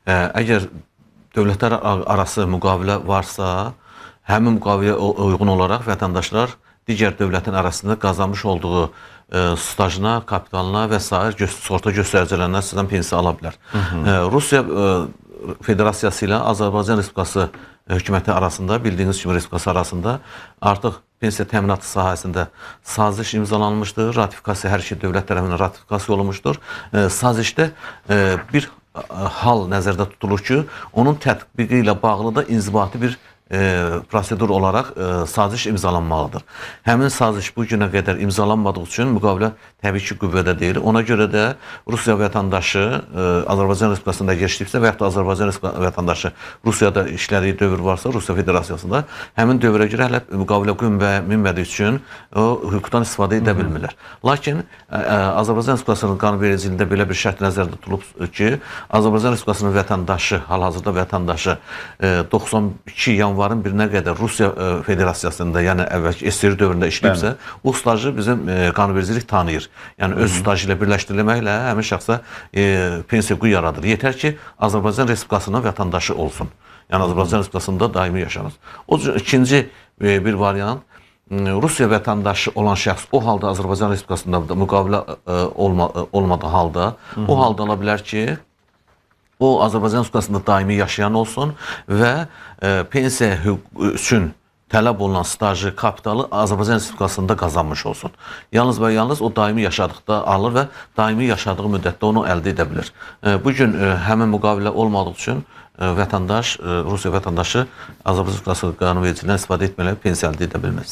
Əgər dövlətlər arası müqavilə varsa, həmin müqaviləyə uyğun olaraq vətəndaşlar digər dövlətin arasında qazanmış olduğu stajına, kapitalına və sair sığorta göstəricilərindən sizdən pensiya ala bilər. Rusiya Federasiyası ilə Azərbaycan Respublikası hökuməti arasında, bildiyiniz kimi Respublikası arasında artıq pensiya təminatı sahəsində saziş imzalanmışdır. Ratifikasiya hər iki dövlət tərəfindən ratifikasiya olunmuşdur. Sazişdə bir hal nəzərdə tutulur ki, onun tətbiqi ilə bağlı da inzibati bir prosedur olaraq saziş imzalanmalıdır. Həmin saziş bu günə qədər imzalanmadığı üçün müqavilə təbii ki, qüvvədə deyil. Ona görə də Rusiya vətəndaşı Azərbaycan Respublikasında geçdiksə və yaxud da Azərbaycan vətəndaşı Rusiyada işlədiyi dövr varsa, Rusiya Federasiyasında həmin dövrə görə hələ müqavilə qüvvəyə minmədiyi üçün o hüquqdan istifadə edə bilmirlər. Lakin Azərbaycan Respublikasının qanunvericiliyində belə bir şərt nəzərdə tutulub ki, Azərbaycan Respublikasının vətəndaşı, hal-hazırda vətəndaşı 92 yanvarın birinə qədər Rusiya Federasiyasında, yəni əvvəlki SSR dövründə işləyibsə, o stajı bizim qanunvericilik tanıyır. Yəni öz stajı ilə birləşdirilməklə həmin şəxsə pensiya hüququ yaradır. Yetər ki, Azərbaycan Respublikasının vətəndaşı olsun. Yəni Azərbaycan Respublikasında daimi yaşanır. O ikinci bir variant, Rusiya vətəndaşı olan şəxs o halda Azərbaycan Respublikasında müqavilə olmadığı halda, o halda ola bilər ki, o Azərbaycan Respublikasında daimi yaşayan olsun və pensiya hüququ üçün tələb olunan stajı, kapitalı Azərbaycan Respublikasında qazanmış olsun. Yalnız və yalnız o daimi yaşadıqda alır və daimi yaşadığı müddətdə onu əldə edə bilir. Bugün həmin müqavilə olmadığı üçün vətəndaş, Rusiya vətəndaşı Azərbaycan Respublikası qanunvericiliyindən istifadə etmələ pensiya əldə edə bilməz.